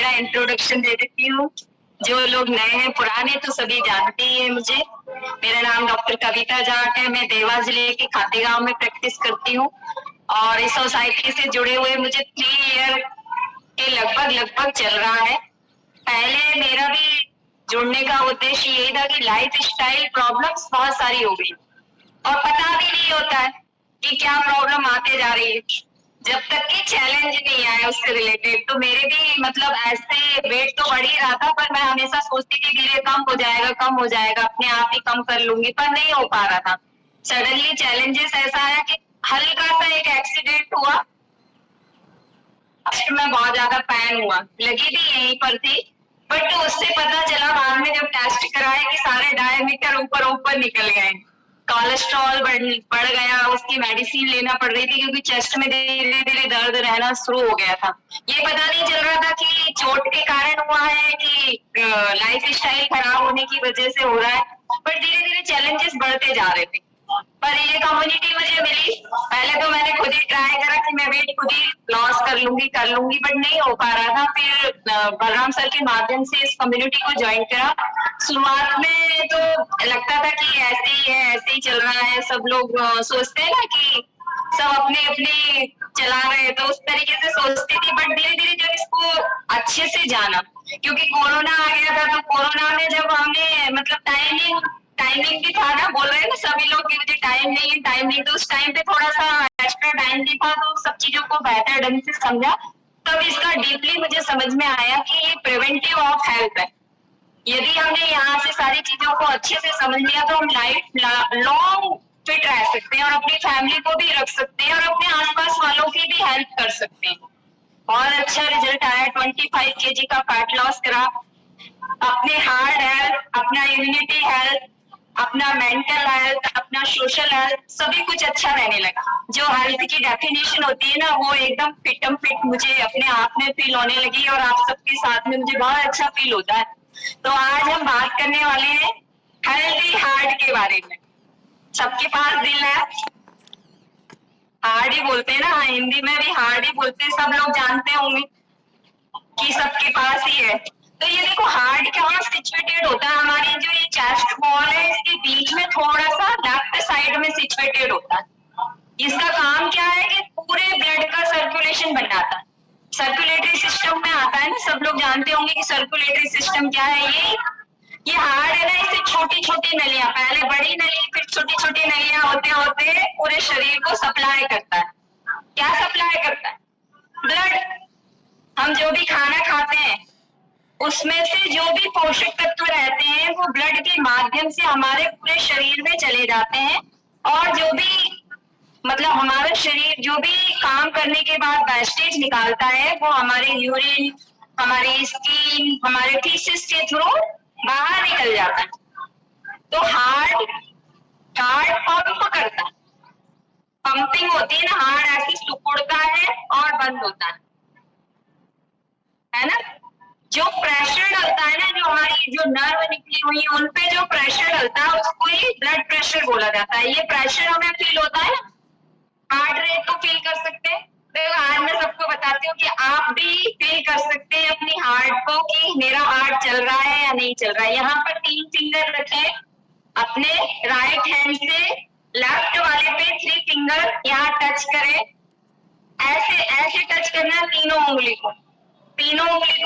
मेरा इंट्रोडक्शन दे देती हूँ। जो लोग नए हैं, पुराने तो सभी जानते ही है मुझे। मेरा नाम डॉक्टर कविता जाट है। मैं देवा जिले के खातेगांव में प्रैक्टिस करती हूँ और इस सोसाइटी से जुड़े हुए मुझे 3 ईयर के लगभग चल रहा है। पहले मेरा भी जुड़ने का उद्देश्य यही था कि लाइफ स्टाइल प्रॉब्लम्स बहुत सारी हो गई और पता भी नहीं होता है कि क्या प्रॉब्लम आते जा रही है जब तक कि चैलेंज नहीं आया उससे रिलेटेड। तो मेरे भी मतलब ऐसे वेट तो बढ़ ही रहा था, पर मैं हमेशा सोचती थी धीरे कम हो जाएगा, अपने आप ही कम कर लूंगी, पर नहीं हो पा रहा था। सडनली चैलेंजेस ऐसा आया कि हल्का सा एक एक्सीडेंट हुआ, में बहुत ज्यादा पेन हुआ, लगी भी यहीं पर थी, बट उससे पता चला बाद में जब टेस्ट कराए कि सारे डायमीटर ऊपर निकल गए, कोलेस्ट्रॉल बढ़ गया, उसकी मेडिसिन लेना पड़ रही थी क्योंकि चेस्ट में धीरे धीरे दर्द रहना शुरू हो गया था। ये पता नहीं चल रहा था कि चोट के कारण हुआ है कि लाइफ स्टाइल खराब होने की वजह से हो रहा है, पर धीरे धीरे चैलेंजेस बढ़ते जा रहे थे। पर ये कम्युनिटी मुझे मिली। पहले तो मैंने खुद ही ट्राई करा कि मैं वेट खुद ही लॉस कर लूंगी, बट नहीं हो पा रहा था। फिर बलराम सर के माध्यम से इस कम्युनिटी को ज्वाइन करा। शुरुआत में तो लगता था कि ऐसे ही चल रहा है, सब लोग सोचते हैं ना कि सब अपने अपने चला रहे हैं, तो उस तरीके से सोचती थी। बट धीरे धीरे जब इसको अच्छे से जाना, क्योंकि कोरोना आ गया था, तो कोरोना में जब हमने मतलब टाइमिंग भी था ना, बोल रहे हैं ना सभी लोग कि मुझे टाइम नहीं, तो उस टाइम पे थोड़ा सा एक्स्ट्रा टाइम भी था, तो सब चीजों को बेहतर ढंग से समझा। तब इसका डीपली मुझे समझ में आया कि ये प्रिवेंटिव ऑफ हेल्थ है। यदि हमने यहाँ से सारी चीजों को अच्छे से समझ लिया तो हम लाइफ लॉन्ग फिट रह सकते हैं और अपनी फैमिली को भी रख सकते हैं और अपने आसपास वालों की भी हेल्प कर सकते हैं। बहुत अच्छा रिजल्ट आया। 25 kg का फैट लॉस करा। अपने हार्ट हेल्थ, अपना इम्यूनिटी हेल्थ, अपना मेंटल हेल्थ, अपना सोशल हेल्थ, सभी कुछ अच्छा रहने लगा। जो हेल्थ की डेफिनेशन होती है ना, वो एकदम फिट मुझे अपने आप में फील होने लगी और आप सबके साथ में मुझे बहुत अच्छा फील होता है। तो आज हम बात करने वाले हैं हेल्दी हार्ट के बारे में। सबके पास दिल है, हार्ट ही बोलते हैं ना, हिंदी में भी हार्ट ही बोलते हैं, सब लोग जानते होंगे कि सबके पास ही है। तो ये देखो हार्ट कहाँ सिचुएटेड होता है, हमारी जो ये चेस्ट वॉल है इसके बीच में थोड़ा सा लेफ्ट साइड में सिचुएटेड होता है। इसका काम क्या है कि पूरे ब्लड का सर्कुलेशन बनाता है। सर्कुलेटरी सिस्टम में आता है ना, सब लोग जानते होंगे कि सर्कुलेटरी सिस्टम क्या है। ये हार्ट है ना, इससे छोटी छोटी नलियां, पहले बड़ी नली फिर छोटी छोटी नलियां होते होते पूरे शरीर को सप्लाई करता है। क्या सप्लाई करता है? ब्लड। हम जो भी खाना खाते हैं उसमें से जो भी पोषक तत्व रहते हैं वो ब्लड के माध्यम से हमारे पूरे शरीर में चले जाते हैं और जो भी मतलब हमारा शरीर जो भी काम करने के बाद वेस्टेज निकालता है वो हमारे यूरिन, हमारी स्किन, हमारे फीसेस के थ्रू बाहर निकल जाता है। तो हार्ट पंप करता है, पंपिंग होती है ना, हार्ट ऐसे सिकुड़ता है और बंद होता है ना। जो प्रेशर डलता है ना, जो हमारी जो नर्व निकली हुई है उन पे जो प्रेशर डलता है उसको ही ब्लड प्रेशर बोला जाता है। ये प्रेशर हमें फील होता है ना, हार्ट रेट को फील कर सकते हैं। तो आज मैं सबको बताती हूँ कि आप भी फील कर सकते हैं अपनी हार्ट को कि मेरा हार्ट चल रहा है या नहीं चल रहा है। यहाँ पर 3 फिंगर रखें अपने राइट हैंड से, लेफ्ट वाले पे 3 फिंगर यहाँ टच करें। ऐसे टच करना तीनों उंगली को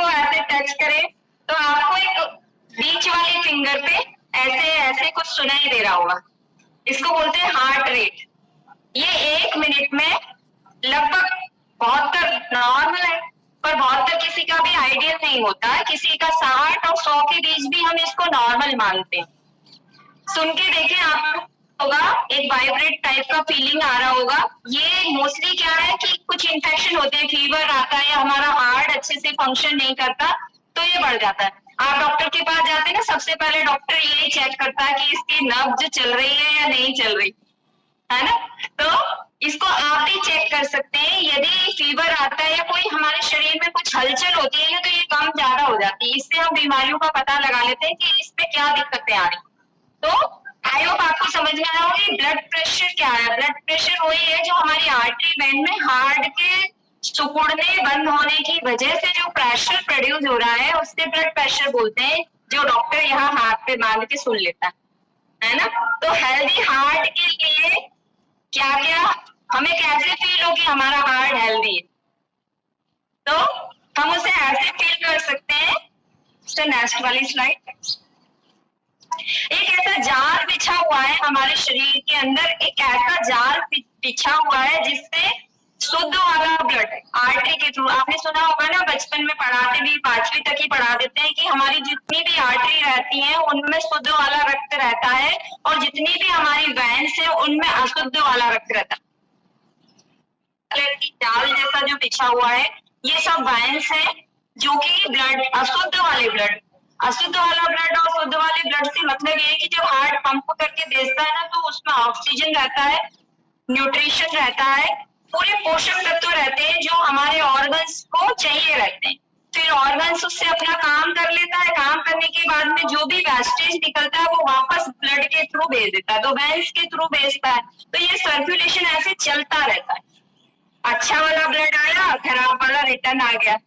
ऐसे टच करें तो आपको एक बीच वाली फिंगर पे ऐसे कुछ सुनाई दे रहा होगा। इसको बोलते हैं हार्ट रेट। ये 1 मिनट में लगभग 72 नॉर्मल है, पर 72 किसी का भी आइडियल नहीं होता है। किसी का 60 और 100 के बीच भी हम इसको नॉर्मल मानते हैं। सुन के देखें, आप होगा एक वाइब्रेट टाइप का फीलिंग आ रहा होगा। ये मोस्टली क्या है कि कुछ इन्फेक्शन होते हैं, फीवर आता है या हमारा हार्ट अच्छे से फंक्शन नहीं करता तो ये बढ़ जाता है। आप डॉक्टर के पास जाते हैं ना, सबसे पहले डॉक्टर यही चेक करता है कि इसकी नब्ज चल रही है या नहीं चल रही है ना। तो इसको आप भी चेक कर सकते हैं। यदि फीवर आता है या कोई हमारे शरीर में कुछ हलचल होती है ना, तो ये कम ज्यादा हो जाती है। इससे हम बीमारियों का पता लगा लेते हैं कि इस पे क्या दिक्कतें आ रही। तो आई होप आपको समझ में आया होगा ब्लड प्रेशर क्या है। ब्लड प्रेशर वही है जो हमारी आर्टरी वेन में हार्ट के सिकुड़ने बंद होने की वजह से जो प्रेशर प्रोड्यूस हो रहा है उससे ब्लड प्रेशर बोलते हैं, जो डॉक्टर यहाँ हाथ पे बांध के सुन लेता है ना। तो हेल्दी हार्ट के लिए क्या क्या हमें कैसे फील हो कि हमारा हार्ट हेल्दी है, तो हम उसे ऐसे फील कर सकते हैं। नेक्स्ट वाली स्लाइड। एक ऐसा जाल बिछा हुआ है हमारे शरीर के अंदर, एक ऐसा जाल बिछा हुआ है जिससे शुद्ध वाला ब्लड आर्टरी के थ्रू, आपने सुना होगा ना बचपन में पढ़ाते भी, 5वीं तक ही पढ़ा देते हैं कि हमारी जितनी भी आर्टरी रहती हैं उनमें शुद्ध वाला रक्त रहता है और जितनी भी हमारी वेन्स है उनमें अशुद्ध वाला रक्त रहता है। जाल जैसा जो बिछा हुआ है ये सब वेन्स है जो कि ब्लड अशुद्ध वाले ब्लड, अशुद्ध वाला ब्लड और शुद्ध वाले ब्लड से मतलब ये है कि जब हार्ट पंप करके भेजता है ना तो उसमें ऑक्सीजन रहता है, न्यूट्रिशन रहता है, पूरे पोषक तत्व रहते हैं जो हमारे ऑर्गन्स को चाहिए रहते हैं। फिर ऑर्गन्स उससे अपना काम कर लेता है, काम करने के बाद में जो भी वेस्टेज निकलता है वो वापस ब्लड के थ्रू भेज देता है, तो वेन्स के थ्रू भेजता है। तो ये सर्कुलेशन ऐसे चलता रहता है। अच्छा वाला ब्लड आया, खराब वाला रिटर्न आ गया।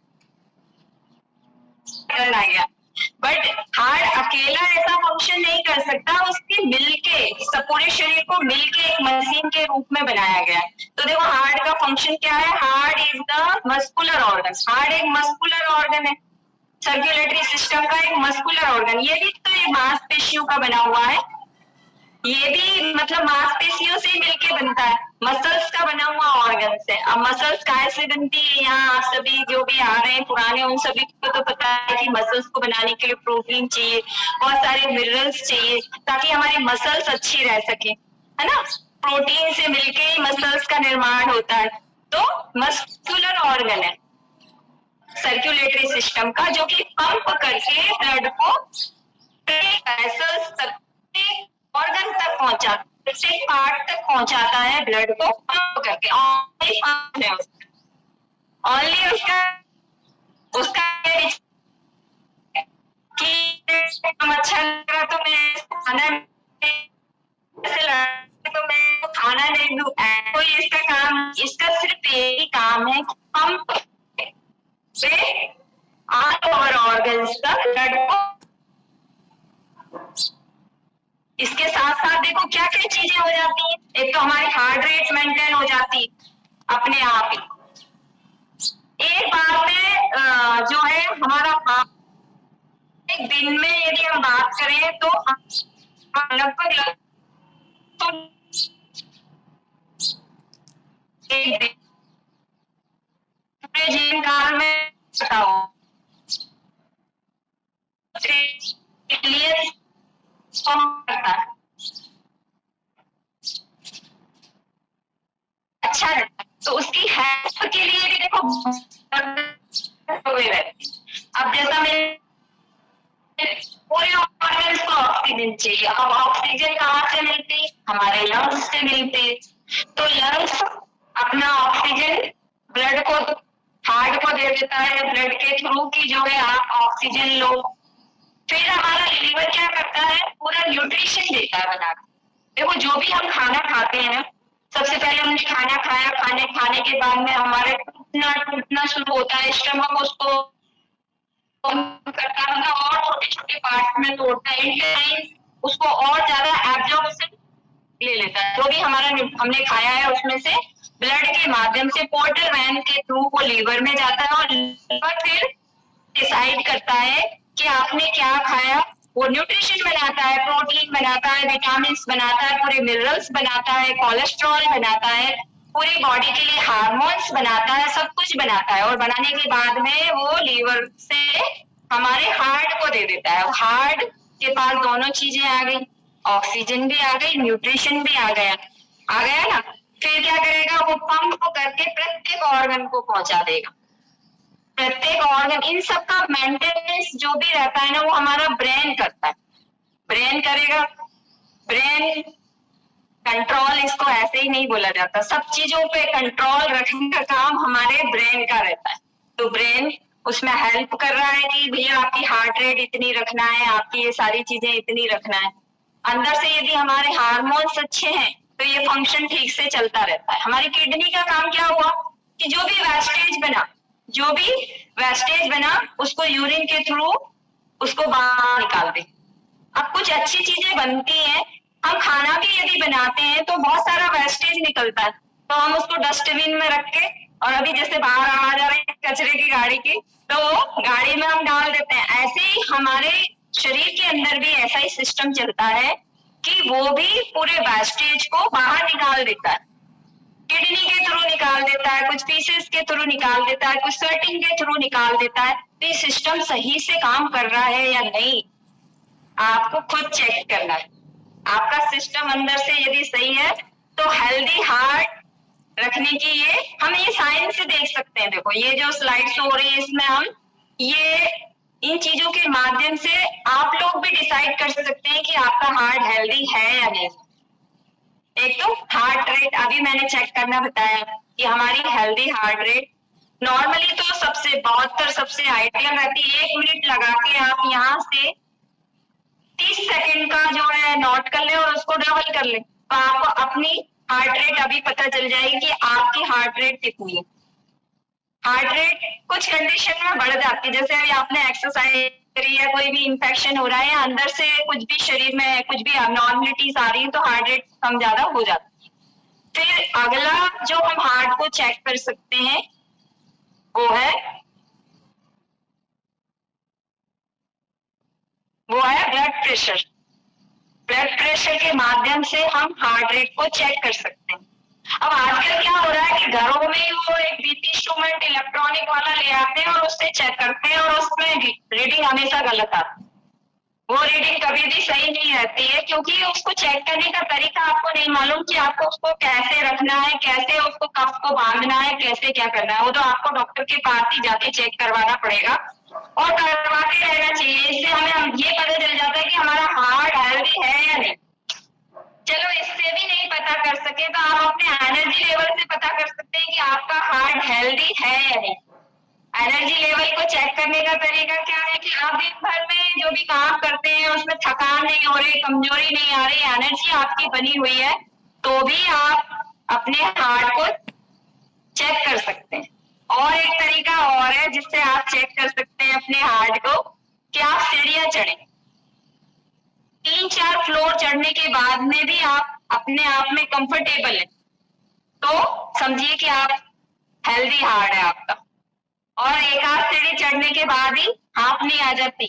बट हार्ट अकेला ऐसा फंक्शन नहीं कर सकता, उसके मिलके पूरे शरीर को मिलके एक मशीन के रूप में बनाया गया है। तो देखो हार्ट का फंक्शन क्या है, heart is the muscular organ, heart एक मस्कुलर ऑर्गन है, सर्कुलेटरी सिस्टम का एक मस्कुलर ऑर्गन। ये भी तो ये मांसपेशियों का बना हुआ है, ये भी मतलब मांसपेशियों से मिलके बनता है, मसल्स का बना हुआ ऑर्गन से। अब मसल्स काय से बनती है, यहाँ आप सभी जो भी आ रहे हैं पुराने उन सभी को तो पता है कि मसल्स को बनाने के लिए प्रोटीन चाहिए, बहुत सारे मिनरल्स चाहिए ताकि हमारी मसल्स अच्छी रह सके, है ना। प्रोटीन से मिलके ही मसल्स का निर्माण होता है। तो मस्कुलर ऑर्गन है सर्कुलेटरी सिस्टम का, जो कि पंप करके ब्लड को ऑर्गन तक पहुंचा, प्रत्येक पार्ट तक पहुंचाता है ब्लड को पंप करके। ओनली उसका कि अच्छा लगा तो मैं खाना तो मैं खाना नहीं दूं, कोई इसका काम, इसका सिर्फ यही काम है पंप से ऑल ओवर ऑर्गन्स तक ब्लड को। इसके साथ साथ देखो क्या क्या चीजें हो जाती हैं, एक तो हमारी हार्ट रेट मेंटेन हो जाती अपने आप ही। एक बार में जो है हमारा एक दिन में यदि हम बात करें तो लगभग जीवन काल में अच्छा रहता है। तो उसकी हेल्थ के लिए भी देखो अब जैसा मैं पूरे ऑर्गन्स को ऑक्सीजन चाहिए, अब ऑक्सीजन कहाँ से मिलती, हमारे लंग्स से मिलती। तो लंग्स अपना ऑक्सीजन ब्लड को, हार्ट को दे देता है, ब्लड के थ्रू की जो है आप ऑक्सीजन लो। फिर हमारा लीवर क्या करता है, पूरा न्यूट्रिशन देता है बनाकर। देखो जो भी हम खाना खाते हैं ना, सबसे पहले हमने खाना खाया, खाने के बाद में हमारे टूटना शुरू होता है, स्टमक उसको करता है और छोटे छोटे पार्ट में तोड़ता है, इंटेस्टाइन उसको और ज्यादा एब्जॉर्प्शन ले लेता है। जो भी हमारा हमने खाया है उसमें से ब्लड के माध्यम से पोर्टल वैन के थ्रू वो लीवर में जाता है और लीवर फिर डिसाइड करता है कि आपने क्या खाया। वो न्यूट्रिशन बनाता है, प्रोटीन बनाता है, विटामिन बनाता है, पूरे मिनरल्स बनाता है, कोलेस्ट्रॉल बनाता है, पूरी बॉडी के लिए हार्मोन्स बनाता है, सब कुछ बनाता है। और बनाने के बाद में वो लीवर से हमारे हार्ट को दे देता है। हार्ट के पास दोनों चीजें आ गई, ऑक्सीजन भी आ गई, न्यूट्रिशन भी आ गया ना। फिर क्या करेगा, वो पंप करके प्रत्येक ऑर्गन को पहुंचा देगा। प्रत्येक ऑर्गन, इन सब का मेंटेनेंस जो भी रहता है ना वो हमारा ब्रेन करता है। ब्रेन करेगा, ब्रेन कंट्रोल, इसको ऐसे ही नहीं बोला जाता, सब चीजों पे कंट्रोल रखने का काम हमारे ब्रेन का रहता है। तो ब्रेन उसमें हेल्प कर रहा है कि भैया आपकी हार्ट रेट इतनी रखना है, आपकी ये सारी चीजें इतनी रखना है। अंदर से यदि हमारे हार्मोन्स अच्छे हैं तो ये फंक्शन ठीक से चलता रहता है। हमारी किडनी का काम क्या हुआ, कि जो भी वेस्टेज बना उसको यूरिन के थ्रू उसको बाहर निकाल दे। अब कुछ अच्छी चीजें बनती हैं, हम खाना भी यदि बनाते हैं तो बहुत सारा वेस्टेज निकलता है, तो हम उसको डस्टबिन में रख के, और अभी जैसे बाहर आवाज आ रही है कचरे की गाड़ी की, तो गाड़ी में हम डाल देते हैं। ऐसे ही हमारे शरीर के अंदर भी ऐसा ही सिस्टम चलता है कि वो भी पूरे वेस्टेज को बाहर निकाल देता है, किडनी के थ्रू निकाल देता है, कुछ पीसेस के थ्रू निकाल देता है, कुछ स्वेटिंग के थ्रू निकाल देता है। तो ये सिस्टम सही से काम कर रहा है या नहीं, आपको खुद चेक करना है। आपका सिस्टम अंदर से यदि सही है तो हेल्दी हार्ट रखने की हम ये साइंस से देख सकते हैं। देखो ये जो स्लाइड शो हो रही है इसमें हम ये इन चीजों के माध्यम से आप लोग भी डिसाइड कर सकते हैं कि आपका हार्ट हेल्दी है या नहीं। एक तो हार्ट रेट अभी मैंने चेक करना बताया कि हमारी हेल्दी हार्ट रेट नॉर्मली तो सबसे 72 सबसे आइडियल रहती है। 1 मिनट लगा के आप यहाँ से 30 सेकंड का जो है नोट कर ले और उसको डबल कर ले, तो आपको अपनी हार्ट रेट अभी पता चल जाएगी कि आपकी हार्ट रेट कितनी है। हार्ट रेट कुछ कंडीशन में बढ़ जाती है, जैसे अभी आपने एक्सरसाइज करी या कोई भी इंफेक्शन हो रहा है या अंदर से कुछ भी शरीर में कुछ भी अबनॉर्मलिटीज आ रही है तो हार्ट रेट कम ज्यादा हो जाती है। फिर अगला जो हम हार्ट को चेक कर सकते हैं वो है ब्लड प्रेशर। ब्लड प्रेशर के माध्यम से हम हार्ट रेट को चेक कर सकते हैं। अब आजकल क्या हो रहा है कि घरों में वो एक बीपी इंस्ट्रूमेंट इलेक्ट्रॉनिक वाला ले आते हैं और उससे चेक करते हैं और उसमें रीडिंग हमेशा गलत आती है। वो रीडिंग कभी भी सही नहीं रहती है क्योंकि उसको चेक करने का तरीका आपको नहीं मालूम कि आपको उसको कैसे रखना है, कैसे उसको कफ को बांधना है, कैसे क्या करना है। वो तो आपको डॉक्टर के पास ही जाके चेक करवाना पड़ेगा और करवाते रहना चाहिए। इससे हमें ये पता चल जाता है कि हमारा हार्ट हेल्दी है या नहीं। चलो इससे भी नहीं पता कर सके तो आप अपने एनर्जी लेवल से पता कर सकते हैं कि आपका हार्ट हेल्दी है या नहीं। एनर्जी लेवल को चेक करने का तरीका क्या है कि आप दिन भर में जो भी काम करते हैं उसमें थकान नहीं हो रही, कमजोरी नहीं आ रही, एनर्जी आपकी बनी हुई है, तो भी आप अपने हार्ट को चेक कर सकते हैं। और एक तरीका और है जिससे आप चेक कर सकते हैं अपने हार्ट को कि आप सीढ़ियां चढ़े। 3-4 फ्लोर चढ़ने के बाद में भी आप अपने आप में कंफर्टेबल है तो समझिए कि आप हेल्दी हार्ट है आपका। और एक आध सीढ़ी चढ़ने के बाद ही हाफ नहीं आ जाती।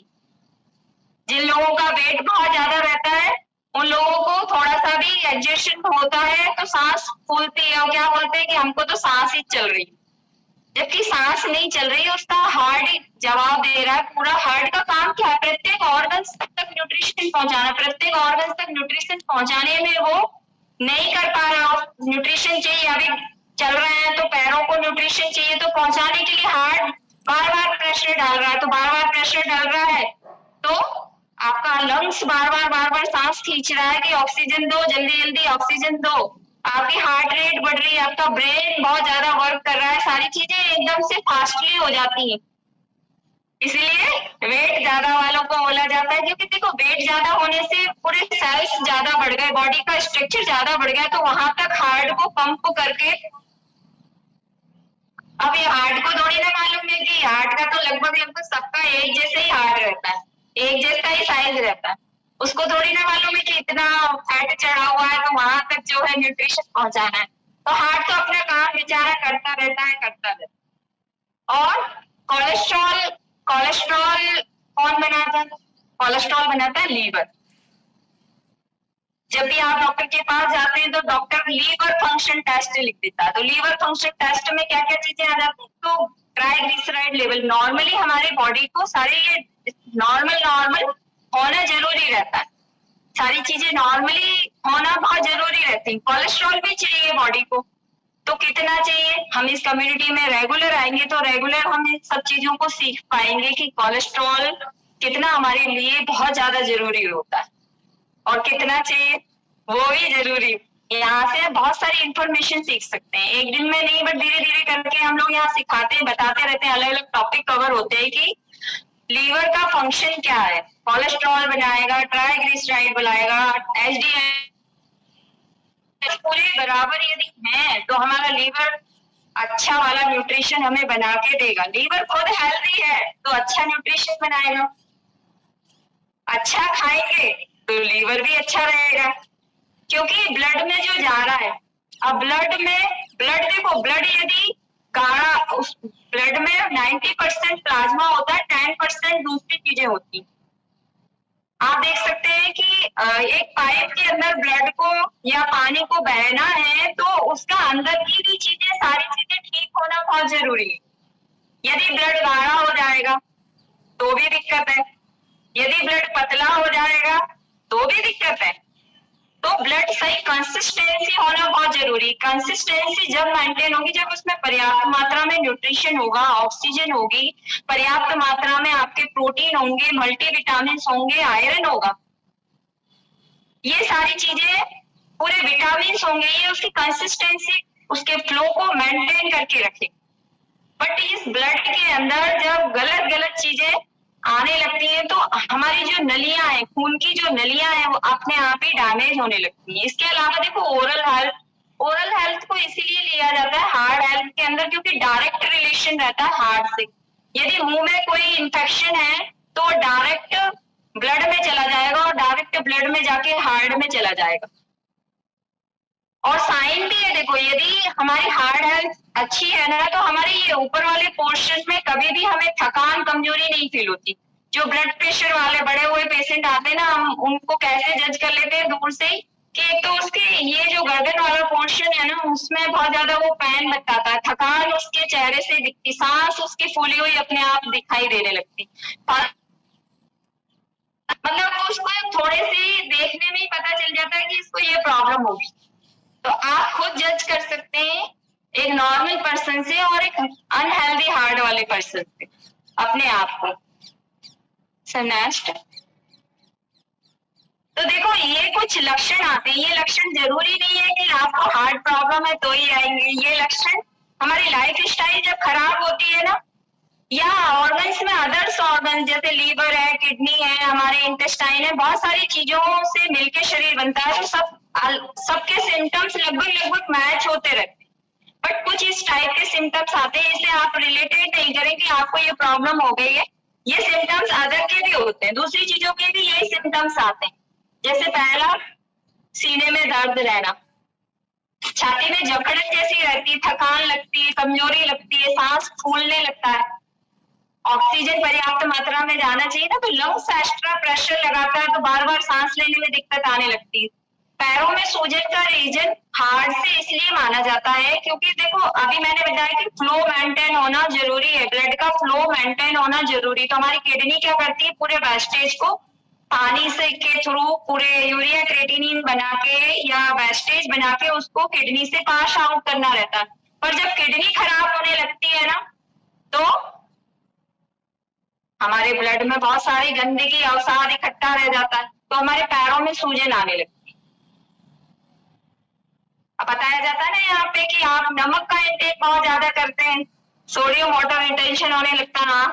जिन लोगों का वेट बहुत ज्यादा रहता है उन लोगों को थोड़ा सा भी एडजस्टमेंट होता है तो सांस फूलती है और क्या बोलते हैं कि हमको तो सांस ही चल रही है, जबकि सांस नहीं चल रही है, उसका हार्ट जवाब दे रहा है। पूरा हार्ट का काम क्या है? प्रत्येक ऑर्गन्स तक न्यूट्रिशन पहुंचाना। प्रत्येक ऑर्गन्स तक न्यूट्रिशन पहुंचाने में वो नहीं कर पा रहा। न्यूट्रिशन चाहिए, अभी चल रहे हैं तो पैरों को न्यूट्रिशन चाहिए, तो पहुंचाने के लिए हार्ट बार बार प्रेशर डाल रहा है, तो बार बार प्रेशर डाल रहा है तो आपका लंग्स बार बार सांस खींच रहा है कि ऑक्सीजन दो, जल्दी जल्दी ऑक्सीजन दो। आपकी हार्ट रेट बढ़ रही है, आपका ब्रेन बहुत ज्यादा वर्क कर रहा है, सारी चीजें एकदम से फास्टली हो जाती हैं। इसलिए वेट ज्यादा वालों को बोला जाता है, क्योंकि देखो वेट ज्यादा होने से पूरे सेल्स ज्यादा बढ़ गए, बॉडी का स्ट्रक्चर ज्यादा बढ़ गया, तो वहां तक हार्ट को पंप करके। अब ये हार्ट को थोड़ी ना मालूम है कि हार्ट का तो लगभग सबका एक जैसे ही हार्ट रहता है, एक जैसा ही साइज रहता है। उसको थोड़ी ना मालूम है कि इतना फैट चढ़ा हुआ है तो वहां तक जो है न्यूट्रिशन पहुंचाना है। तो हार्ट तो अपना काम बेचारा करता रहता है। और कोलेस्ट्रॉल कोलेस्ट्रॉल कौन बनाता है? कोलेस्ट्रॉल बनाता है लीवर। जब भी आप डॉक्टर के पास जाते हैं तो डॉक्टर लीवर फंक्शन टेस्ट लिख देता है। तो लीवर फंक्शन टेस्ट में क्या क्या चीजें आ जाती है? तो ट्राइग्लिसराइड लेवल, नॉर्मली हमारी बॉडी को सारे ये नॉर्मल होना जरूरी रहता है, सारी चीजें नॉर्मली होना बहुत जरूरी रहती है। कोलेस्ट्रॉल भी चाहिए बॉडी को, तो कितना चाहिए? हम इस कम्युनिटी में रेगुलर आएंगे तो रेगुलर हम इन सब चीजों को सीख पाएंगे कि कोलेस्ट्रॉल कितना हमारे लिए बहुत ज्यादा जरूरी होता है और कितना चाहिए वो भी जरूरी। यहाँ से बहुत सारी इंफॉर्मेशन सीख सकते हैं, एक दिन में नहीं बट धीरे धीरे करके हम लोग यहाँ सिखाते हैं, बताते रहते हैं, अलग अलग टॉपिक कवर होते हैं कि लीवर का फंक्शन क्या है। कोलेस्ट्रॉल बनाएगा, ट्राइग्लिसराइड बनाएगा, एचडीएल पूरे बराबर यदि है तो हमारा लीवर अच्छा वाला न्यूट्रिशन हमें बना के देगा। लीवर खुद हेल्दी है तो अच्छा न्यूट्रिशन बनाएगा। अच्छा खाएंगे तो लीवर भी अच्छा रहेगा, क्योंकि ब्लड में जो जा रहा है, अब ब्लड देखो, ब्लड यदि गाढ़ा, उस ब्लड में 90% प्लाज्मा होता है, 10% दूसरी चीजें होती। आप देख सकते हैं कि एक पाइप के अंदर ब्लड को या पानी को बहना है तो उसका अंदर की भी चीजें, सारी चीजें ठीक होना बहुत जरूरी है। यदि ब्लड गाढ़ा हो जाएगा तो भी दिक्कत है, यदि ब्लड पतला हो जाएगा तो भी दिक्कत है। तो ब्लड सही कंसिस्टेंसी होना बहुत जरूरी। कंसिस्टेंसी जब मेंटेन होगी, जब उसमें पर्याप्त मात्रा में न्यूट्रिशन होगा, ऑक्सीजन होगी, पर्याप्त मात्रा में आपके प्रोटीन होंगे, मल्टीविटामिन होंगे, आयरन होगा, ये सारी चीजें, पूरे विटामिन होंगे, ये उसकी कंसिस्टेंसी, उसके फ्लो को मेंटेन करके रखे। बट इस ब्लड के अंदर जब गलत गलत चीजें आने लगती हैं तो हमारी जो नलियां हैं, खून की जो नलियां हैं, वो अपने आप ही डैमेज होने लगती हैं। इसके अलावा देखो ओरल हेल्थ को इसीलिए लिया जाता है हार्ट हेल्थ के अंदर, क्योंकि डायरेक्ट रिलेशन रहता है हार्ट से। यदि मुंह में कोई इंफेक्शन है तो डायरेक्ट ब्लड में चला जाएगा और डायरेक्ट ब्लड में जाके हार्ट में चला जाएगा। और साइन भी है देखो, यदि हमारी हार्ट हेल्थ अच्छी है ना तो हमारे ये ऊपर वाले पोर्शन में कभी भी हमें थकान, कमजोरी नहीं फील होती। जो ब्लड प्रेशर वाले बड़े हुए पेशेंट आते हैं ना, हम उनको कैसे जज कर लेते हैं दूर से ही कि एक तो उसके ये जो गर्दन वाला पोर्शन है ना, उसमें बहुत ज्यादा वो पेन बताता है, थकान उसके चेहरे से दिखती, सांस उसकी फूली हुई अपने आप दिखाई देने लगती। मतलब उसको थोड़े से देखने में ही पता चल जाता है कि इसको ये प्रॉब्लम होगी। तो आप खुद जज कर सकते हैं एक नॉर्मल पर्सन से और एक अनहेल्दी हार्ट वाले पर्सन से अपने आप को। नेक्स्ट, तो देखो ये कुछ लक्षण आते हैं। ये लक्षण जरूरी नहीं है कि आपको हार्ट प्रॉब्लम है तो ही आएंगे। ये लक्षण हमारी लाइफ स्टाइल जब खराब होती है ना, या ऑर्गन्स में अदर्स ऑर्गन जैसे लीवर है, किडनी है, हमारे इंटेस्टाइन है, बहुत सारी चीजों से मिलके शरीर बनता है, तो सबके सिम्टम्स लगभग मैच होते रहते हैं। बट कुछ इस टाइप के सिम्टम्स आते हैं, इसे आप रिलेटेड नहीं करें कि आपको ये प्रॉब्लम हो गई है। ये सिम्टम्स अदर के भी होते हैं, दूसरी चीजों के भी यही सिम्टम्स आते हैं। जैसे पहला, सीने में दर्द रहना, छाती में जकड़न जैसी रहती है, थकान लगती है, कमजोरी लगती है, सांस फूलने लगता है। ऑक्सीजन पर्याप्त मात्रा में जाना चाहिए ना, तो लंग्स एक्स्ट्रा प्रेशर लगाता है तो बार बार सांस लेने में दिक्कत आने लगती है। पैरों में सूजन का रीजन हार्ट से इसलिए माना जाता है क्योंकि देखो अभी मैंने बताया कि फ्लो मेंटेन होना जरूरी है, ब्लड का फ्लो मेंटेन होना जरूरी। तो हमारी किडनी क्या करती है, पूरे वेस्टेज को पानी से के थ्रू पूरे यूरिया क्रेटिनिन बना के या वेस्टेज बना के उसको किडनी से पास आउट करना रहता है। पर जब किडनी खराब होने लगती है ना, तो हमारे ब्लड में बहुत सारी गंदगी, अवसाद इकट्ठा रह जाता है, तो हमारे पैरों में सूजन आने लगती है। अब बताया जाता है ना यहाँ पे कि आप नमक का इंटेक बहुत ज्यादा करते हैं, सोडियम वाटर रिटेंशन होने लगता है।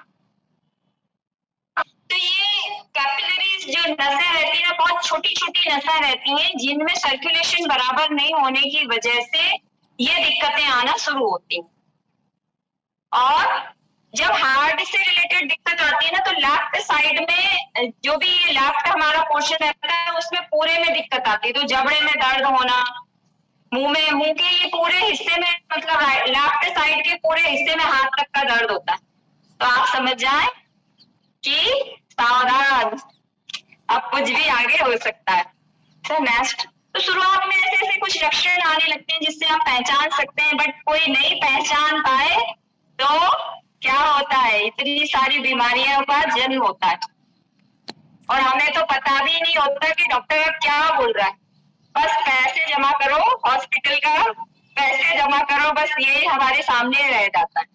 तो ये कैपिलरीज जो नसें रहती है ना, बहुत छोटी छोटी नसें रहती हैं जिनमें सर्कुलेशन बराबर नहीं होने की वजह से ये दिक्कतें आना शुरू होती हैं। और जब हार्ट से रिलेटेड दिक्कत आती है ना, तो लेफ्ट साइड में जो भी लेफ्ट हमारा पोर्शन रहता है उसमें पूरे में दिक्कत आती है। तो जबड़े में दर्द होना, मुंह के ये पूरे हिस्से में, मतलब लेफ्ट साइड के पूरे हिस्से में हाथ तक का दर्द होता है। तो आप समझ जाए कि सावधान, अब कुछ भी आगे हो सकता है। सर नेक्स्ट, तो शुरुआत में ऐसे ऐसे कुछ लक्षण आने लगते हैं जिससे आप पहचान सकते हैं, बट कोई नहीं पहचान पाए तो क्या होता है, इतनी सारी बीमारियों का जन्म होता है और हमें तो पता भी नहीं होता कि डॉक्टर क्या बोल रहा है। बस पैसे जमा करो, हॉस्पिटल का पैसे जमा करो, बस यही हमारे सामने रह जाता है।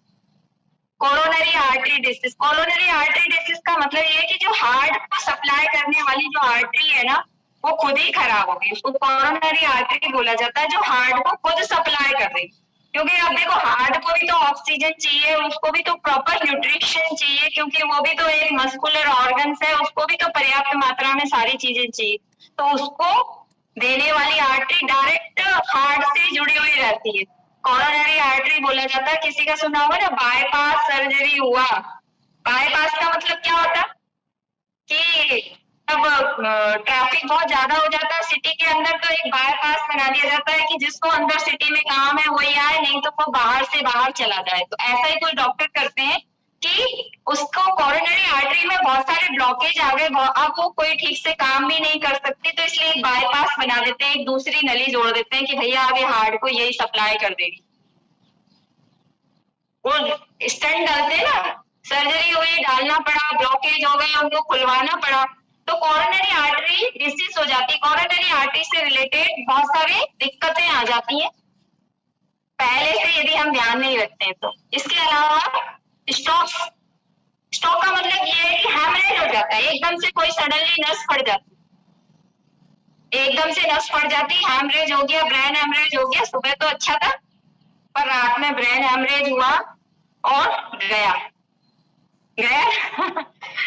Coronary artery disease, coronary artery disease का मतलब ये है कि जो हार्ट को सप्लाई करने वाली जो आर्टरी है ना, वो खुद ही खराब होगी, उसको कोरोनरी आर्टरी बोला जाता है, जो हार्ट को खुद सप्लाई कर रही। क्योंकि अब देखो हार्ट को भी तो ऑक्सीजन चाहिए, उसको भी तो प्रॉपर न्यूट्रिशन चाहिए, क्योंकि वो भी तो एक मस्कुलर ऑर्गन है, उसको भी तो पर्याप्त मात्रा में सारी चीजें चाहिए। तो उसको देने वाली आर्टरी डायरेक्ट हार्ट से जुड़ी हुई रहती है। कोरोनरी आर्टरी बोला जाता है। किसी का सुना होगा ना बाईपास सर्जरी हुआ, बाईपास का मतलब क्या होता कि जब ट्रैफिक बहुत ज्यादा हो जाता है सिटी के अंदर तो एक बाईपास बना दिया जाता है कि जिसको अंदर सिटी में काम है वही आए, नहीं तो वो बाहर से बाहर चला जाए। तो ऐसा ही कोई डॉक्टर करते हैं कि उसको कोरोनरी आर्टरी में बहुत सारे ब्लॉकेज आ गए, अब वो कोई ठीक से काम भी नहीं कर सकती, तो इसलिए एक बाईपास बना देते हैं, एक दूसरी नली जोड़ देते हैं कि भैया आगे हार्ट को यही सप्लाई कर देगी। वो स्टेंट डालते हैं ना, सर्जरी हुई, डालना पड़ा, ब्लॉकेज हो गया, उनको खुलवाना पड़ा, तो कोरोनरी आर्टरी डिसीज हो जाती है। कोरोनरी आर्टरी से रिलेटेड बहुत सारी दिक्कतें आ जाती हैं पहले से यदि हम ध्यान नहीं रखते हैं तो। इसके अलावा स्ट्रोक, स्ट्रोक का मतलब ये है कि हैमरेज हो जाता है, एकदम से कोई सडनली नस फट जाती, एकदम से नस फट जाती, हैमरेज हो गया, ब्रेन हैमरेज हो गया। सुबह तो अच्छा था पर रात में ब्रेन हैमरेज हुआ और गया गया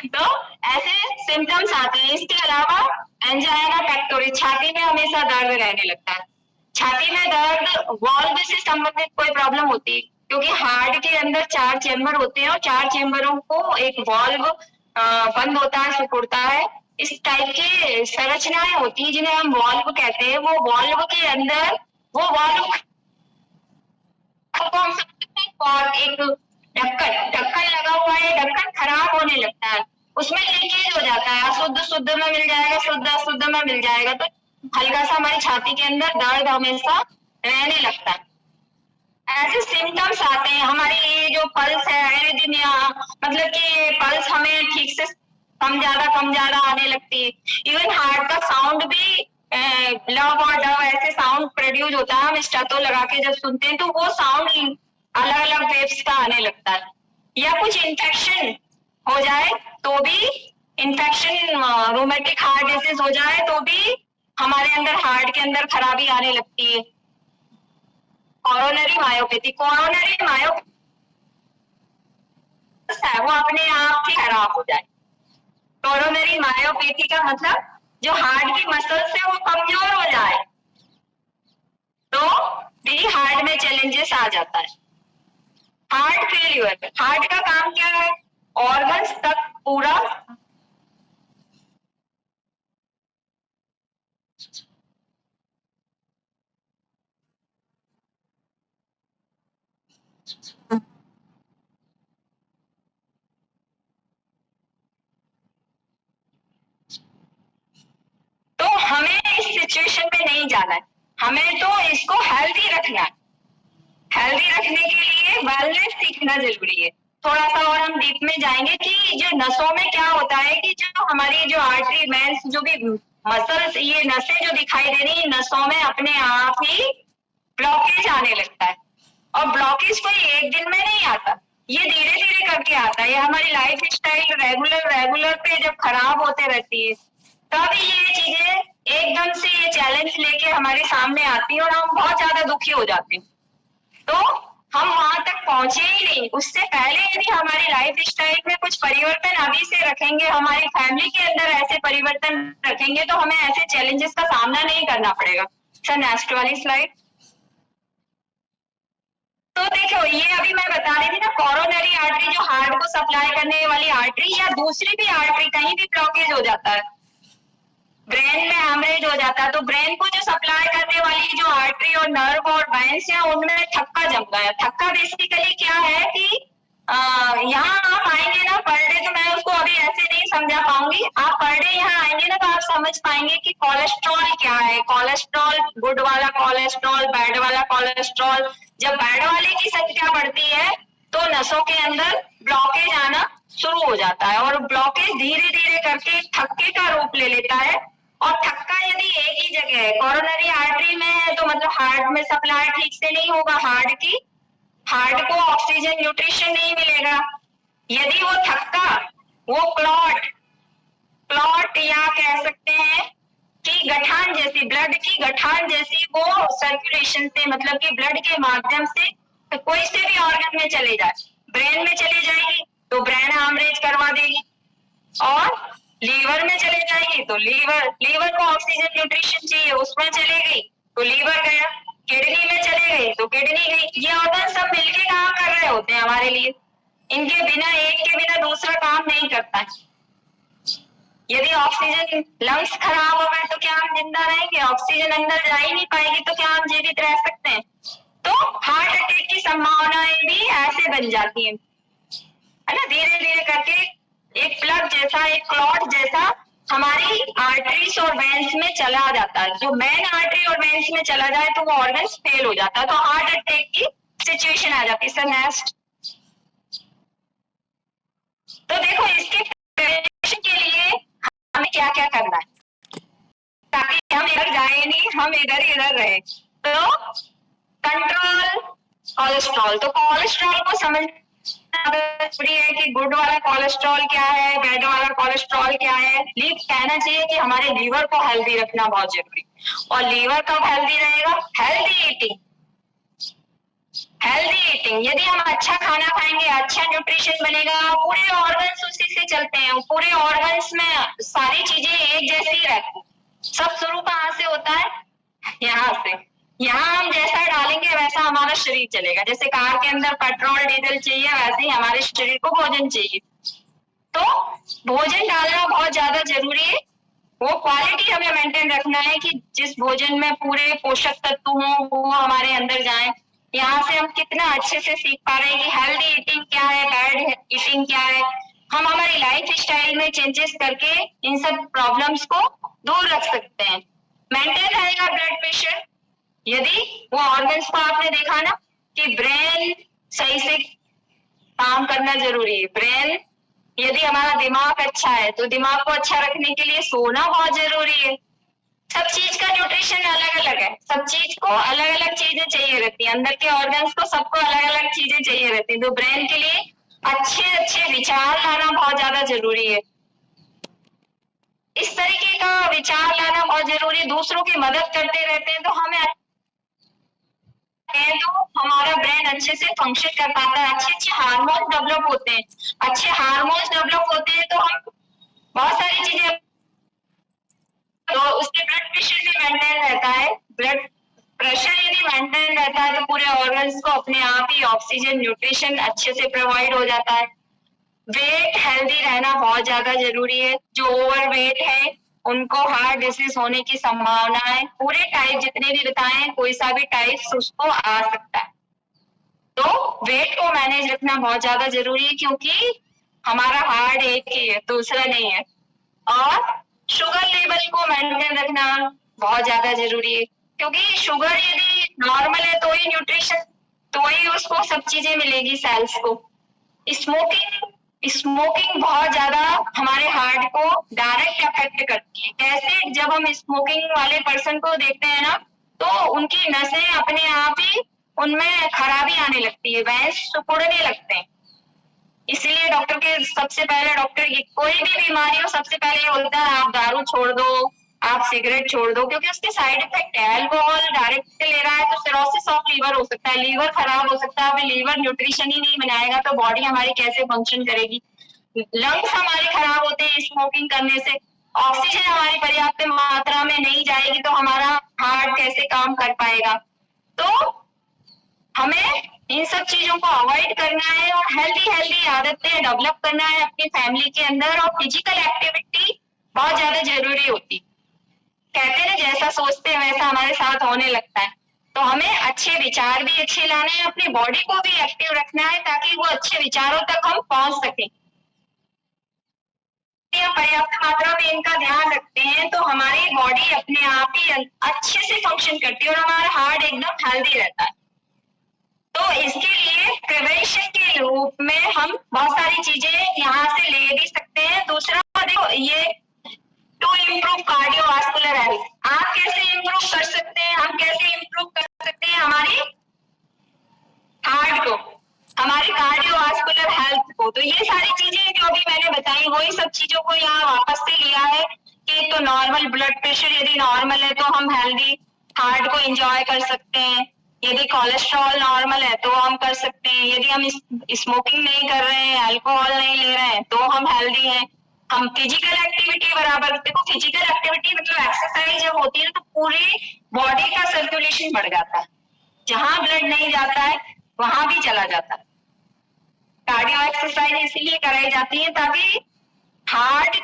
तो ऐसे सिम्टम्स आते हैं। इसके अलावा एंजाइना पेक्टोरिस, छाती में हमेशा दर्द रहने लगता है। छाती में दर्द वाल्व से संबंधित कोई प्रॉब्लम होती है, क्योंकि हार्ट के अंदर 4 चेम्बर होते हैं और 4 चेम्बरों को एक वाल्व बंद होता है, सिकुड़ता है, इस टाइप की संरचनाएं होती है जिन्हें हम वाल्व कहते हैं। वो वाल्व के अंदर वो वाल्व और एक ढक्कन लगा हुआ है, ढक्कन खराब होने लगता है, उसमें लीकेज हो जाता है, अशुद्ध शुद्ध में मिल जाएगा, शुद्ध अशुद्ध में मिल जाएगा, तो हल्का सा हमारी छाती के अंदर दर्द हमेशा रहने लगता है। ऐसे सिम्टम्स आते हैं। हमारी ये जो पल्स है एरिथमिया, मतलब कि पल्स हमें ठीक से कम ज्यादा आने लगती है। इवन हार्ट का साउंड भी लव और डव ऐसे साउंड प्रोड्यूस होता है, हम स्टेथो लगा के जब सुनते हैं तो वो साउंड अलग अलग वेव्स का आने लगता है। या कुछ इन्फेक्शन हो जाए तो भी, इन्फेक्शन रोमेटिक हार्ट डिजीज हो जाए तो भी हमारे अंदर हार्ट के अंदर खराबी आने लगती है। कोरोनरी मायोपैथी, कोरोनरी मायोपैथी वो अपने आप ही खराब हो जाए। कोरोनरी मायोपैथी का मतलब जो हार्ट की मसल्स है वो कमजोर हो जाए तो भी हार्ट में चैलेंजेस आ जाता है। हार्ट फेल्यूर, हार्ट का काम क्या है, ऑर्गन्स तक पूरा तो हमें इस सिचुएशन में नहीं जाना है, हमें तो इसको हेल्दी रखना है। हेल्दी रखने के लिए वेलनेस सीखना जरूरी है। थोड़ा सा और हम डीप में जाएंगे कि जो नसों में क्या होता है कि जो हमारी जो आर्टरी वेंस जो भी मसल्स, ये नसें जो दिखाई दे रही है, नसों में अपने आप ही ब्लॉकेज आने लगता है। और ब्लॉकेज कोई एक दिन में नहीं आता, ये धीरे धीरे करके आता है। ये हमारी लाइफ स्टाइल रेगुलर पे जब खराब होते रहती है तब ये चीजें एकदम से ये चैलेंज लेके हमारे सामने आती है और हम बहुत ज्यादा दुखी हो जाते हैं। तो हम वहां तक पहुंचे ही नहीं, उससे पहले यदि हमारी लाइफ स्टाइल में कुछ परिवर्तन अभी से रखेंगे, हमारी फैमिली के अंदर ऐसे परिवर्तन रखेंगे तो हमें ऐसे चैलेंजेस का सामना नहीं करना पड़ेगा। सर नेक्स्ट वाली स्लाइड। तो देखो ये अभी मैं बता रही थी ना, कोरोनरी आर्टरी जो हार्ट को सप्लाई करने वाली आर्टरी या दूसरी भी आर्टरी कहीं भी ब्लॉकेज हो जाता है, ब्रेन में हैमरेज हो जाता है, तो ब्रेन को जो सप्लाई करने वाली जो आर्टरी और नर्व और वेंस है उनमें थक्का जम गया। थक्का बेसिकली क्या है कि यहाँ आप आएंगे ना पर डे, तो मैं उसको अभी ऐसे नहीं समझा पाऊंगी, आप पर डे यहाँ आएंगे ना तो आप समझ पाएंगे कि कोलेस्ट्रॉल क्या है। कोलेस्ट्रॉल, गुड वाला कोलेस्ट्रॉल, बैड वाला कोलेस्ट्रॉल। जब बैड वाले की संख्या बढ़ती है तो नसों के अंदर ब्लॉकेज आना शुरू हो जाता है और ब्लॉकेज धीरे धीरे करके थक्के का रूप ले लेता है। और थक्का यदि एक ही जगह है, कोरोनरी आर्टरी में है, तो मतलब हार्ट में सप्लाई ठीक से नहीं होगा, हार्ट को ऑक्सीजन न्यूट्रिशन नहीं मिलेगा। यदि वो थक्का, वो क्लॉट या कह सकते हैं कि गठान जैसी, ब्लड की गठान जैसी वो सर्कुलेशन से, मतलब कि ब्लड के माध्यम से कोई से भी ऑर्गन में चले जाए, ब्रेन में चले जाएगी तो ब्रेन हैमरेज करवा देगी, और लीवर में चले जाएगी तो लीवर को ऑक्सीजन न्यूट्रिशन चाहिए, उसमें चले गई तो लीवर गया। किडनी में चले गई तो किडनी गई। ये ऑर्गन सब मिलके काम कर रहे होते हैं हमारे लिए, इनके बिना, एक के बिना दूसरा काम नहीं करता है। यदि ऑक्सीजन, लंग्स खराब हो गए तो क्या हम जिंदा रहेंगे? ऑक्सीजन अंदर जा ही नहीं पाएगी तो क्या हम जीवित रह सकते हैं? तो हार्ट अटैक की संभावनाएं भी ऐसे बन जाती है ना, धीरे धीरे करके एक प्लग जैसा, एक क्लॉट जैसा हमारी आर्टरीज और वेन्स में चला जाता है। जो मेन आर्टरी और वेन्स में चला जाए तो वो ऑर्गन्स फेल हो जाता है, तो हार्ट अटैक की सिचुएशन आ जाती है। Sir next. तो देखो, इसके प्रिवेंशन के लिए हमें क्या क्या करना है ताकि हम इधर जाए नहीं, हम इधर इधर रहे। तो कंट्रोल कोलेस्ट्रॉल। तो कोलेस्ट्रॉल को समझ जरूरी है कि गुड वाला कोलेस्ट्रॉल क्या है, बैड वाला कोलेस्ट्रॉल क्या है। कहना चाहिए कि हमारे लीवर को हेल्दी रखना बहुत जरूरी। और लीवर कब हेल्दी रहेगा? Healthy eating. हेल्दी ईटिंग, यदि हम अच्छा खाना खाएंगे, अच्छा न्यूट्रिशन बनेगा, पूरे ऑर्गन्स उसी से चलते हैं। पूरे ऑर्गन्स में सारी चीजें एक जैसी रहती। सब शुरू कहाँ से होता है? यहाँ से। यहाँ हम जैसा डालेंगे वैसा हमारा शरीर चलेगा। जैसे कार के अंदर पेट्रोल डीजल चाहिए, वैसे ही हमारे शरीर को भोजन चाहिए। तो भोजन डालना बहुत ज्यादा जरूरी है। वो क्वालिटी हमें मेंटेन रखना है कि जिस भोजन में पूरे पोषक तत्व हों वो हमारे अंदर जाए। यहाँ से हम कितना अच्छे से सीख पा रहे हैं कि हेल्दी ईटिंग क्या है, बैड ईटिंग क्या है। हम हमारी लाइफ स्टाइल में चेंजेस करके इन सब प्रॉब्लम्स को दूर रख सकते हैं। मेंटेन रहेगा ब्लड प्रेशर। यदि वो ऑर्गन्स को आपने देखा ना कि ब्रेन सही से काम करना जरूरी है। ब्रेन, यदि हमारा दिमाग अच्छा है तो दिमाग को अच्छा रखने के लिए सोना बहुत जरूरी है। सब चीज का न्यूट्रिशन अलग अलग है। सब चीज को अलग अलग चीजें चाहिए रहती है। अंदर के ऑर्गन्स को सबको अलग अलग चीजें चाहिए रहती है। तो ब्रेन के लिए अच्छे अच्छे विचार लाना बहुत ज्यादा जरूरी है। इस तरीके का विचार लाना बहुत जरूरी है। दूसरों की मदद करते रहते हैं तो हमें तो हमारा ब्रेन अच्छे से फंक्शन कर पाता है। अच्छे अच्छे हार्मोन डेवलप होते हैं। अच्छे हार्मोन्स डेवलप होते हैं तो हम बहुत सारी चीजें, तो उसके ब्लड प्रेशर भी मेंटेन रहता है। ब्लड प्रेशर यदि मेंटेन रहता है तो पूरे ऑर्गन्स को अपने आप ही ऑक्सीजन, न्यूट्रिशन अच्छे से प्रोवाइड हो जाता है। वेट हेल्दी रहना बहुत ज्यादा जरूरी है। जो ओवर वेट है उनको हार्ट डिसीज होने की संभावना है। पूरे टाइप जितने भी बताएं, कोई सा भी टाइप उसको आ सकता है। तो वेट को मैनेज रखना बहुत ज्यादा जरूरी है क्योंकि हमारा हार्ट एक ही है, दूसरा नहीं है। और शुगर लेवल को मेंटेन रखना बहुत ज्यादा जरूरी है क्योंकि शुगर यदि नॉर्मल है तो ही न्यूट्रिशन, तो ही उसको सब चीजें मिलेगी सेल्स को। स्मोकिंग बहुत ज्यादा हमारे हार्ट को डायरेक्ट अफेक्ट करती है। कैसे? जब हम स्मोकिंग वाले पर्सन को देखते हैं ना तो उनकी नसें अपने आप ही उनमें खराबी आने लगती है, वेंस सिकुड़ने लगते हैं। इसलिए डॉक्टर के सबसे पहले, डॉक्टर की कोई भी बीमारी हो सबसे पहले ये बोलता है आप दारू छोड़ दो, आप सिगरेट छोड़ दो, क्योंकि उसके साइड इफेक्ट है। अल्कोहल डायरेक्ट ले रहा है तो सिरोसिस ऑफ लीवर हो सकता है, लीवर खराब हो सकता है। लीवर न्यूट्रिशन ही नहीं बनाएगा तो बॉडी हमारी कैसे फंक्शन करेगी? लंग्स हमारे खराब होते हैं स्मोकिंग करने से। ऑक्सीजन हमारी पर्याप्त मात्रा में नहीं जाएगी तो हमारा हार्ट कैसे काम कर पाएगा? तो हमें इन सब चीजों को अवॉइड करना है और हेल्दी आदतें डेवलप करना है अपनी फैमिली के अंदर। और फिजिकल एक्टिविटी बहुत ज्यादा जरूरी होती। कहते हैं जैसा सोचते हैं वैसा हमारे साथ होने लगता है। तो हमें अच्छे विचार भी अच्छे लाने हैं, अपनी बॉडी को भी एक्टिव रखना है ताकि वो अच्छे विचारों तक हम पहुंच सकें। पर्याप्त मात्रा में इनका ध्यान रखते हैं तो हमारी बॉडी अपने आप ही अच्छे से फंक्शन करती है और हमारा हार्ट एकदम हेल्दी रहता है। तो इसके लिए प्रिवेंशन के रूप में हम बहुत सारी चीजें यहाँ से ले भी सकते हैं। दूसरा देखो, ये टू इम्प्रूव कार्डियोवास्कुलर हेल्थ, आप कैसे इम्प्रूव कर सकते हैं? हम कैसे इम्प्रूव कर सकते हैं हमारी हार्ट को, हमारी कार्डियोवास्कुलर हेल्थ को? तो ये सारी चीजें जो भी मैंने बताई वही सब चीजों को यहाँ वापस से लिया है कि तो नॉर्मल ब्लड प्रेशर यदि नॉर्मल है तो हम हेल्दी हार्ट को एंजॉय कर सकते हैं। यदि कोलेस्ट्रॉल नॉर्मल है तो हम कर सकते हैं। यदि हम स्मोकिंग नहीं कर रहे हैं, अल्कोहल नहीं ले रहे हैं तो हम हेल्दी हैं। हम फिजिकल एक्टिविटी बराबर, देखो फिजिकल एक्टिविटी मतलब एक्सरसाइज जब होती है तो पूरी बॉडी का सर्कुलेशन बढ़ जाता है। जहां ब्लड नहीं जाता है वहां भी चला जाता है। कार्डियो एक्सरसाइज इसीलिए कराई जाती है ताकि हार्ट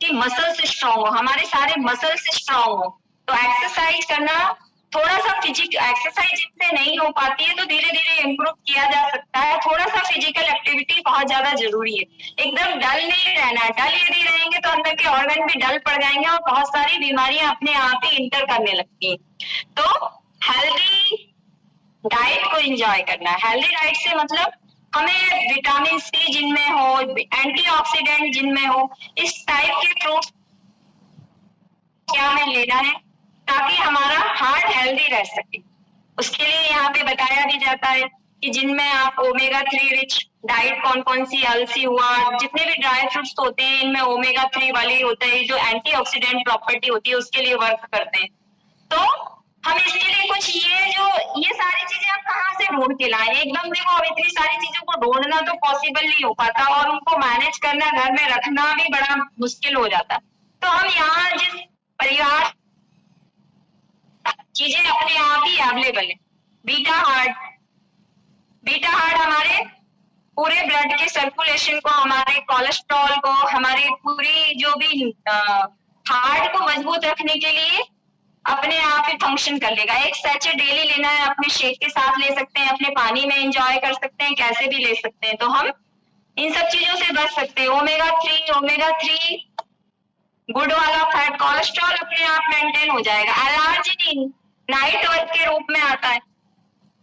की मसल्स स्ट्रांग हो, हमारे सारे मसल्स स्ट्रांग हो। तो एक्सरसाइज करना थोड़ा सा एक्सरसाइज जिनसे नहीं हो पाती है तो धीरे धीरे इम्प्रूव किया जा सकता है। थोड़ा सा फिजिकल एक्टिविटी बहुत ज्यादा जरूरी है। एकदम डल नहीं रहना है, डल यदि रहेंगे तो अंदर के ऑर्गन भी डल पड़ जाएंगे और बहुत सारी बीमारियां अपने आप ही इंटर करने लगती हैं। तो हेल्दी डाइट को एंजॉय करना है। हेल्दी डाइट से मतलब हमें विटामिन सी जिनमें हो, एंटीऑक्सीडेंट जिनमें हो, इस टाइप के फ्रूट्स क्या हमें लेना है ताकि हमारा हार्ट हेल्दी रह सके। उसके लिए यहाँ पे बताया भी जाता है कि जिनमें आप ओमेगा 3 रिच डाइट कौन कौन सी, अलसी हुआ, जितने भी ड्राई फ्रूट्स होते हैं इनमें ओमेगा 3 वाले होते हैं जो एंटीऑक्सीडेंट प्रॉपर्टी होती है उसके लिए वर्क करते हैं। तो हम इसके लिए कुछ ये सारी चीजें आप कहाँ से ढूंढ के लाए? एकदम देखो अब इतनी सारी चीजों को ढूंढना तो पॉसिबल नहीं हो पाता और उनको मैनेज करना, घर में रखना भी बड़ा मुश्किल हो जाता। तो हम यहाँ जिस परिवार चीजें अपने आप ही अवेलेबल है। बीटा हार्ट हमारे पूरे ब्लड के सर्कुलेशन को, हमारे कोलेस्ट्रॉल को, हमारे पूरी जो भी हार्ट को मजबूत रखने के लिए अपने आप ही फंक्शन कर लेगा। एक सैचेट डेली लेना है, अपने शेक के साथ ले सकते हैं, अपने पानी में एंजॉय कर सकते हैं, कैसे भी ले सकते हैं। तो हम इन सब चीजों से बच सकते हैं। ओमेगा 3 गुड वाला फैट, कोलेस्ट्रॉल अपने आप मेंटेन हो जाएगा। एलार्जिनिन नाइट वर्क के रूप में आता है।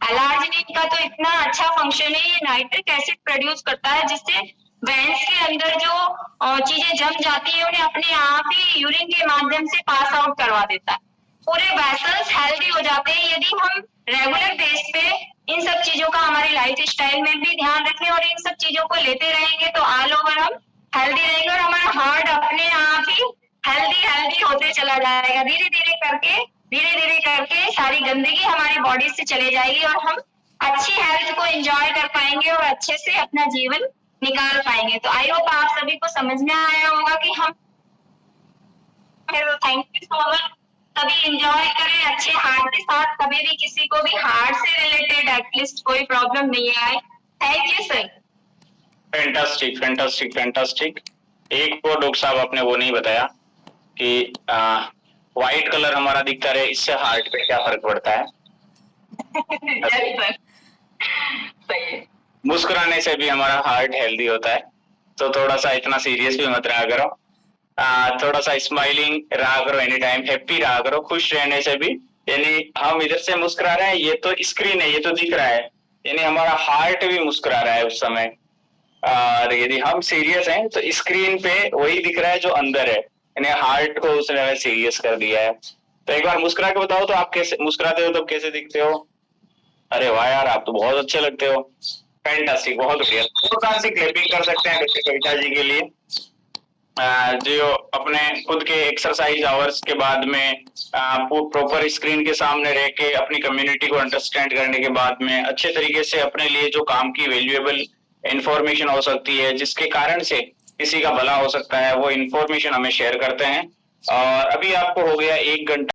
एलार्जिनिन का तो इतना अच्छा फंक्शन है, ये नाइट्रिक एसिड प्रोड्यूस करता है जिससे वेंस के अंदर जो चीजें जम जाती है उन्हें अपने आप ही यूरिन के माध्यम से पास आउट करवा देता है। पूरे वेसल्स हेल्दी हो जाते हैं यदि हम रेगुलर बेस पे इन सब चीजों का हमारी लाइफ स्टाइल में भी ध्यान रखें और इन सब चीजों को लेते रहेंगे तो ऑल ओवर हम हेल्दी रहेंगे और हमारा हार्ट अपने आप ही हेल्दी होते चला जाएगा। धीरे धीरे करके सारी गंदगी हमारी बॉडी से चले जाएगी और हम अच्छी हेल्थ को एंजॉय कर पाएंगे और अच्छे से अपना जीवन निकाल पाएंगे। तो आई होप आप सभी को समझ में आया होगा कि हम थैंक यू सो मच। कभी एंजॉय करें अच्छे हार्ट के साथ, कभी भी किसी को भी हार्ट से रिलेटेड एटलीस्ट कोई प्रॉब्लम नहीं आए। Thank you sir. फैंटास्टिक। एक वो डॉक्टर साहब आपने वो नहीं बताया कि व्हाइट कलर हमारा दिखता रहे, इससे हार्ट पे क्या फर्क पड़ता है? सही है। मुस्कुराने से भी हमारा हार्ट हेल्दी होता है, तो थोड़ा सा इतना सीरियस भी मत रहा करो, थोड़ा सा स्माइलिंग रहा करो, एनी टाइम हैप्पी रहा करो। खुश रहने से भी, यानी हम इधर से मुस्कुरा रहे हैं, ये तो स्क्रीन है, ये तो दिख रहा है, यानी हमारा हार्ट भी मुस्कुरा रहा है उस समय। और यदि हम सीरियस हैं तो स्क्रीन पे वही दिख रहा है जो अंदर है, यानी हार्ट को उसने सीरियस कर दिया है। तो एक बार मुस्कुरा के बताओ तो आप कैसे मुस्कुराते हो, तो कैसे दिखते हो? अरे वाह यार, आप तो बहुत अच्छे लगते हो। फैंटास्टिक, बहुत बढ़िया। तो से क्लैपिंग कर सकते हैं डॉक्टर कविता जी के लिए, जो अपने खुद के एक्सरसाइज आवर्स के बाद में प्रॉपर स्क्रीन के सामने रह के अपनी कम्युनिटी को अंडरस्टैंड करने के बाद में अच्छे तरीके से अपने लिए जो काम की वैल्यूएबल इंफॉर्मेशन हो सकती है, जिसके कारण से किसी का भला हो सकता है, वो इंफॉर्मेशन हमें शेयर करते हैं। और अभी आपको हो गया 1 घंटा